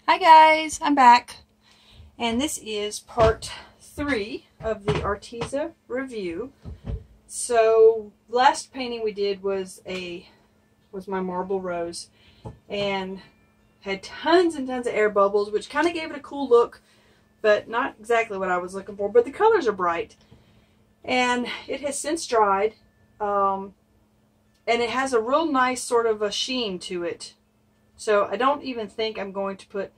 Hi guys, I'm back, and this is part 3 of the ARTEZA review. So last painting we did was my marble rose, and had tons and tons of air bubbles, which kind of gave it a cool look, but not exactly what I was looking for. But the colors are bright, and it has since dried, and it has a real nice sort of a sheen to it. So I don't even think I'm going to put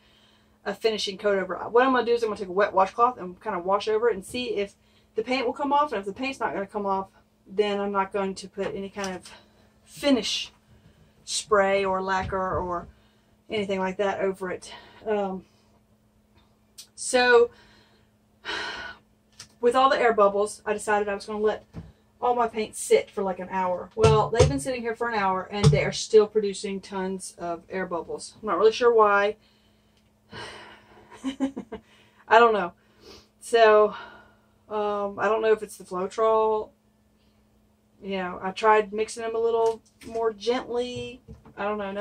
a finishing coat over it. What I'm going to do is I'm going to take a wet washcloth and kind of wash over it and see if the paint will come off. And if the paint's not going to come off, then I'm not going to put any kind of finish spray or lacquer or anything like that over it. So with all the air bubbles, I decided I was going to let all my paint sit for like an hour. Well, they've been sitting here for an hour and they are still producing tons of air bubbles. I'm not really sure why. I don't know. So I don't know if it's the Floetrol. You know, I tried mixing them a little more gently. I don't know.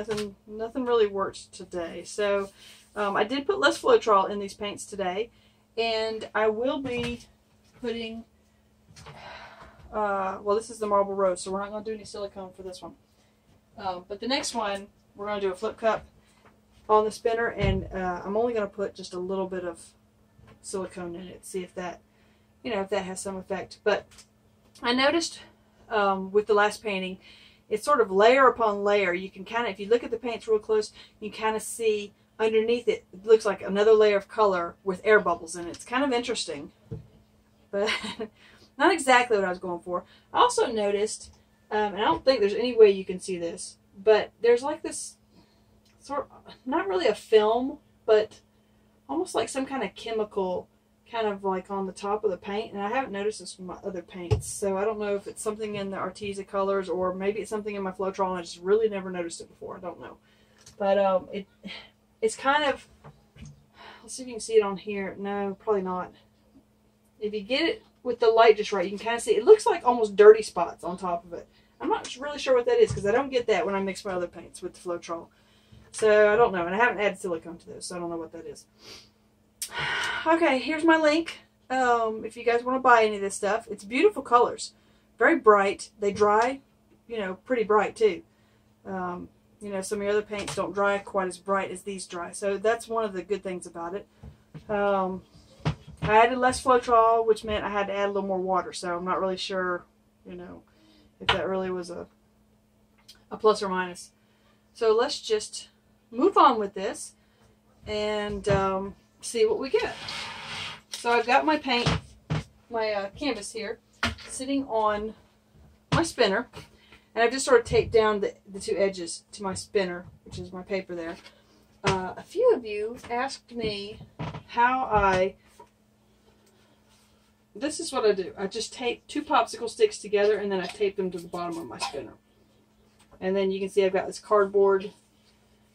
Nothing really worked today. So I did put less Floetrol in these paints today, and I will be putting well, this is the marble rose, so we're not going to do any silicone for this one. But the next one, we're going to do a flip cup on the spinner, and I'm only going to put just a little bit of silicone in it, see if that, if that has some effect. But I noticed with the last painting, it's sort of layer upon layer. You can kind of, if you look at the paints real close, you can kind of see underneath it, it looks like another layer of color with air bubbles in it. It's kind of interesting, but not exactly what I was going for. I also noticed, and I don't think there's any way you can see this, but there's like this sort of, not really a film, but almost like some kind of chemical kind of like on the top of the paint. And I haven't noticed this from my other paints. So I don't know if it's something in the ARTEZA colors or maybe it's something in my Floetrol and I just really never noticed it before. I don't know. But it's kind of, let's see if you can see it on here. No, probably not. If you get it with the light just right, you can kind of see it looks like almost dirty spots on top of it. I'm not really sure what that is because I don't get that when I mix my other paints with the Floetrol. So I don't know, and I haven't added silicone to this, so I don't know what that is. Okay, here's my link. If you guys want to buy any of this stuff, it's beautiful colors, very bright. They dry, pretty bright too. Some of your other paints don't dry quite as bright as these dry, so that's one of the good things about it. I added less Floetrol, which meant I had to add a little more water, so I'm not really sure, if that really was a plus or minus. So let's just move on with this and see what we get. So I've got my paint, my canvas here, sitting on my spinner, and I've just sort of taped down the two edges to my spinner, which is my paper there. A few of you asked me how this is what I do. I just tape 2 popsicle sticks together and then I tape them to the bottom of my spinner. And then you can see I've got this cardboard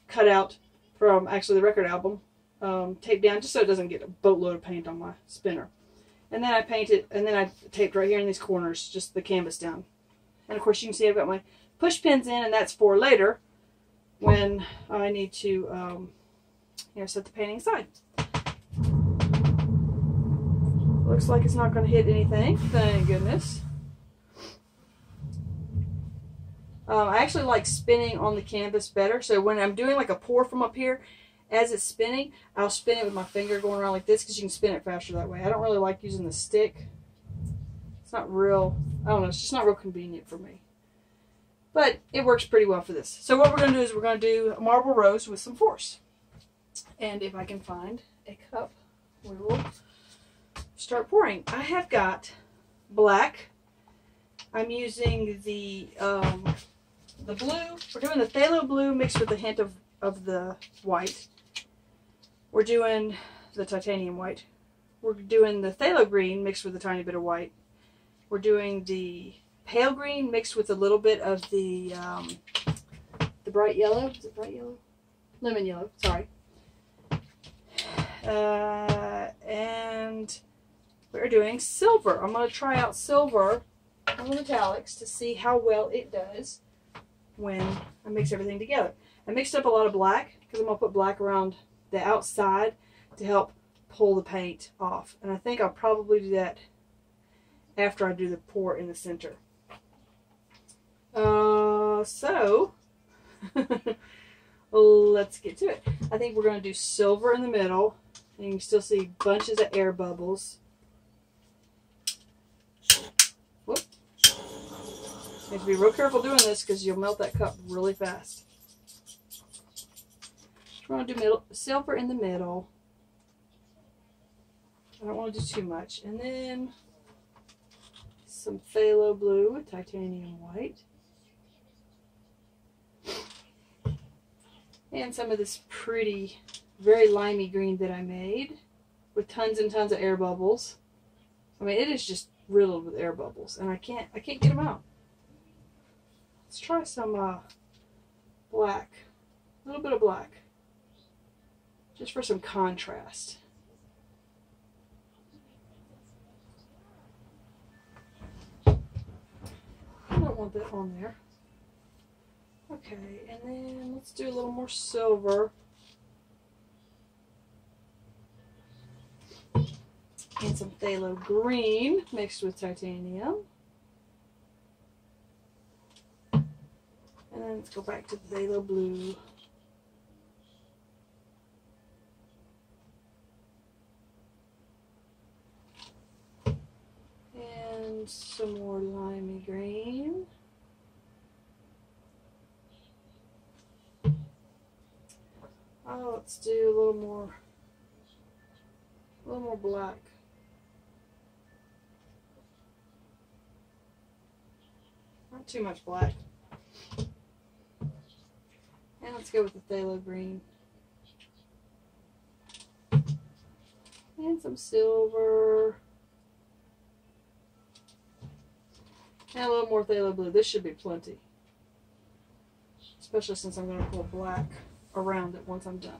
cut out from actually the record album taped down just so it doesn't get a boatload of paint on my spinner. And then I paint it, and then I taped right here in these corners just the canvas down. And of course you can see I've got my push pins in, and that's for later when I need to set the painting aside. Looks like it's not going to hit anything, thank goodness. I actually like spinning on the canvas better, so when I'm doing like a pour from up here, as it's spinning, I'll spin it with my finger going around like this because you can spin it faster that way. I don't really like using the stick. It's not real, I don't know, it's just not real convenient for me. But it works pretty well for this. So what we're going to do is we're going to do a marble rose with some force. And if I can find a cup, we will start pouring. I have got black. I'm using the blue. We're doing the phthalo blue mixed with a hint of the white. We're doing the titanium white. We're doing the phthalo green mixed with a tiny bit of white. We're doing the pale green mixed with a little bit of the bright yellow. Is it bright yellow? Lemon yellow, sorry. And we're doing silver. I'm going to try out silver on the metallics to see how well it does when I mix everything together. I mixed up a lot of black because I'm going to put black around the outside to help pull the paint off. And I think I'll probably do that after I do the pour in the center. So let's get to it. I think we're going to do silver in the middle, and you can still see bunches of air bubbles. Whoop. You have to be real careful doing this because you'll melt that cup really fast. We're going to do silver in the middle. I don't want to do too much. And then some phthalo blue with titanium white. And some of this pretty, very limey green that I made with tons and tons of air bubbles. I mean, it is just riddled with air bubbles, and I can't get them out. Let's try some black, a little bit of black, just for some contrast. I don't want that on there. Okay, and then let's do a little more silver. And some phthalo green mixed with titanium. And then let's go back to phthalo blue. And some more limey green. Oh, let's do a little more black. Not too much black. And let's go with the phthalo green. And some silver. And a little more phthalo blue. This should be plenty. Especially since I'm going to pull black around it once I'm done.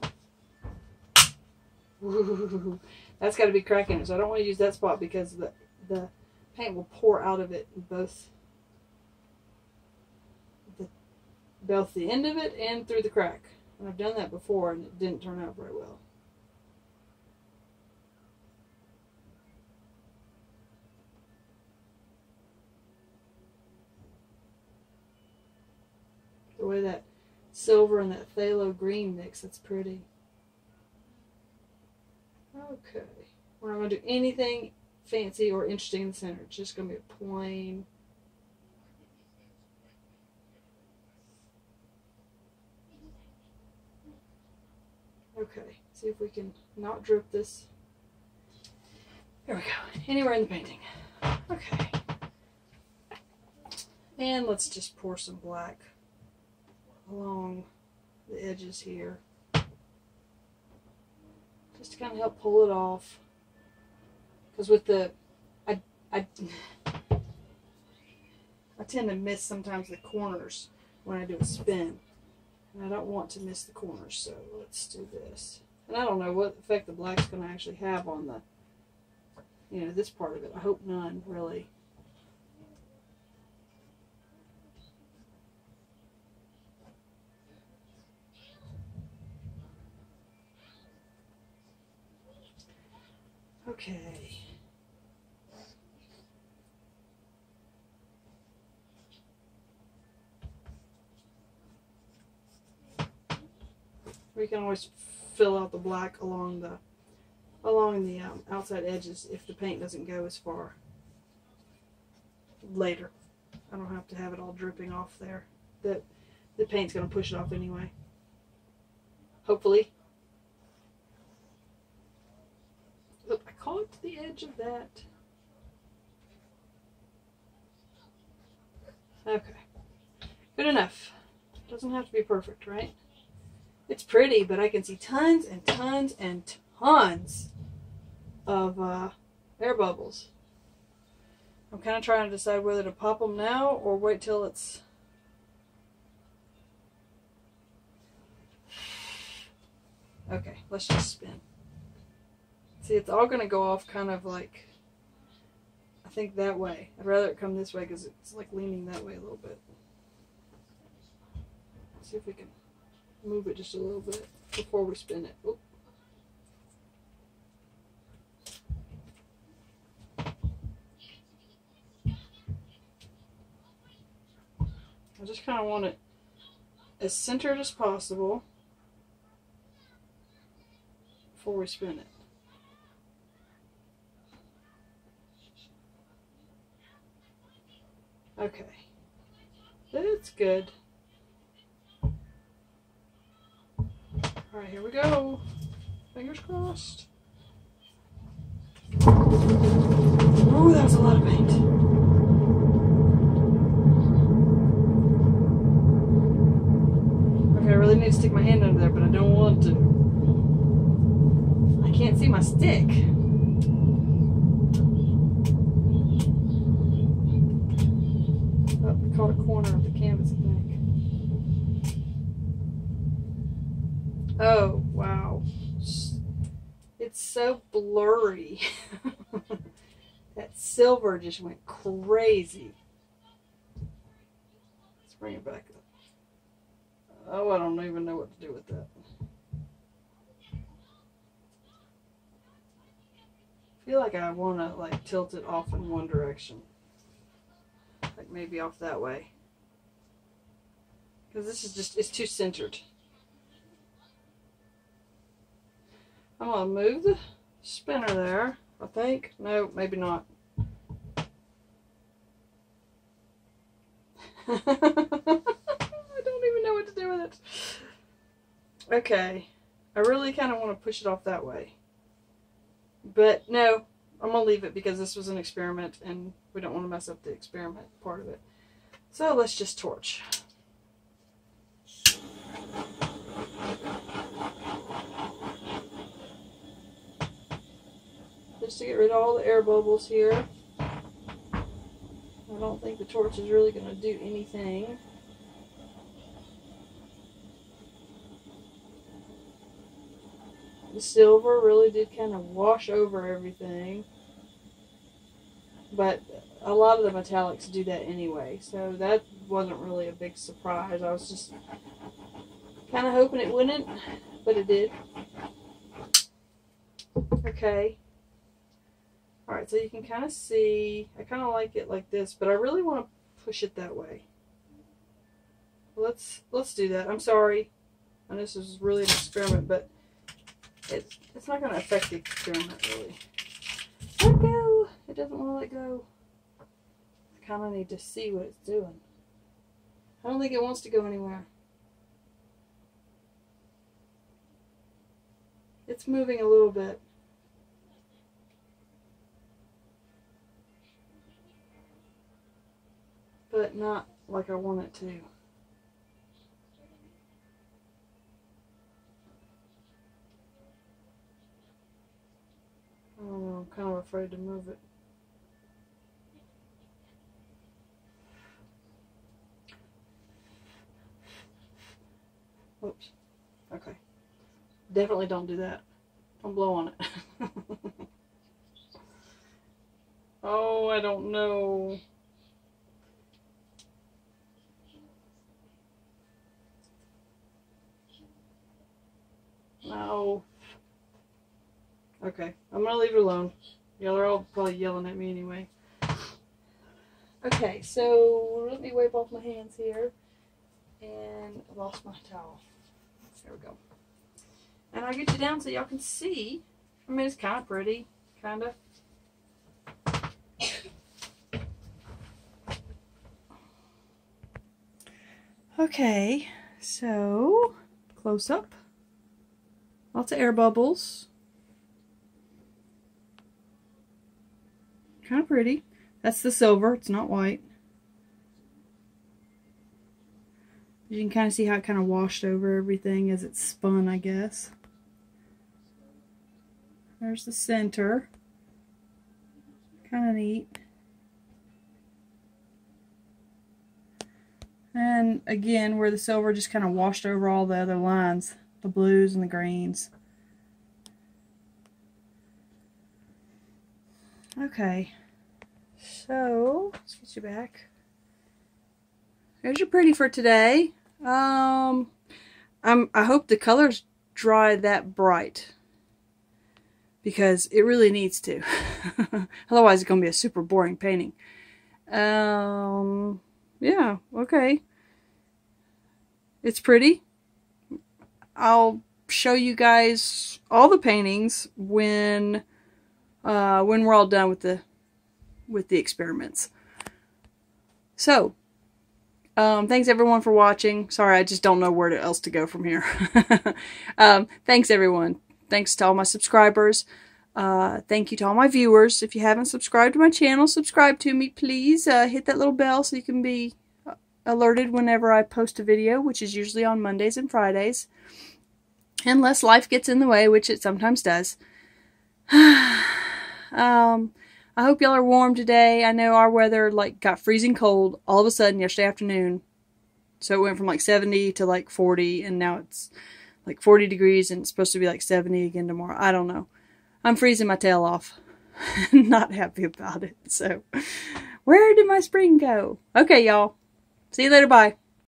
Ooh, that's got to be cracking it. So I don't want to use that spot because the paint will pour out of it in both the end of it and through the crack. And I've done that before and it didn't turn out very well. The way that silver and that phthalo green mix, that's pretty. Okay, we're not going to do anything fancy or interesting in the center. It's just going to be a plain. Okay, see if we can not drip this. There we go. Anywhere in the painting. Okay. And let's just pour some black along the edges here. Just to kind of help pull it off. Because with the, I tend to miss sometimes the corners when I do a spin. And I don't want to miss the corners, so let's do this. And I don't know what effect the black's going to actually have on the, you know, this part of it. I hope none, really. Okay. We can always fill out the black along the outside edges if the paint doesn't go as far later. I don't have to have it all dripping off there. The paint's going to push it off anyway. Hopefully. Oop, I caught the edge of that. Okay. Good enough. Doesn't have to be perfect, right? It's pretty, but I can see tons and tons and tons of air bubbles. I'm kind of trying to decide whether to pop them now or wait till it's... Okay, let's just spin. See, it's all going to go off kind of like, I think that way. I'd rather it come this way because it's like leaning that way a little bit. Let's see if we can move it just a little bit before we spin it. Oop. just kind of want it as centered as possible before we spin it. Okay, that's good. Alright, here we go. Fingers crossed. Oh, that was a lot of paint. Okay, I really need to stick my hand under there, but I don't want to. I can't see my stick. Oh, I caught a corner of the canvas, I think. Oh, wow. It's so blurry. That silver just went crazy. Let's bring it back up. Oh, I don't even know what to do with that. I feel like I want to like tilt it off in one direction. Like maybe off that way. Because this is just, it's too centered. I'm going to move the spinner there, I think. No, maybe not. I don't even know what to do with it. Okay. I really kind of want to push it off that way. But no, I'm going to leave it because this was an experiment and we don't want to mess up the experiment part of it. So let's just torch. Just to get rid of all the air bubbles here. I don't think the torch is really going to do anything. The silver really did kind of wash over everything. But a lot of the metallics do that anyway. So that wasn't really a big surprise. I was just kind of hoping it wouldn't, but it did. Okay. Alright, so you can kind of see, I kind of like it like this, but I really want to push it that way. Let's do that. I'm sorry. And this is really an experiment, but it's not going to affect the experiment, really. Let go! It doesn't want to let go. I kind of need to see what it's doing. I don't think it wants to go anywhere. It's moving a little bit. But not like I want it to. I don't know, I'm kind of afraid to move it. Oops. Okay. Definitely don't do that. Don't blow on it. Oh, I don't know. No. Okay, I'm going to leave it alone. Y'all are all probably yelling at me anyway. Okay, so let me wipe off my hands here. And I lost my towel. There we go. And I'll get you down so y'all can see. I mean, it's kind of pretty. Kind of. Okay, so close up. Lots of air bubbles. Kind of pretty. That's the silver. It's not white. You can kind of see how it kind of washed over everything as it spun, I guess. There's the center. Kind of neat. And again, where the silver just kind of washed over all the other lines. The blues and the greens. Okay. So, let's get you back. There's your pretty for today. I hope the colors dry that bright. Because it really needs to. Otherwise it's going to be a super boring painting. Yeah, okay. It's pretty. I'll show you guys all the paintings when we're all done with the experiments. So, thanks everyone for watching. Sorry, I just don't know where else to go from here. Thanks everyone. Thanks to all my subscribers. Thank you to all my viewers. If you haven't subscribed to my channel, subscribe to me, please. Hit that little bell so you can be alerted whenever I post a video, which is usually on Mondays and Fridays. Unless life gets in the way, which it sometimes does. I hope y'all are warm today. I know our weather got freezing cold all of a sudden yesterday afternoon. So it went from 70 to 40, and now it's 40 degrees, and it's supposed to be 70 again tomorrow. I don't know. I'm freezing my tail off. Not happy about it. So, where did my spring go? Okay, y'all. See you later. Bye.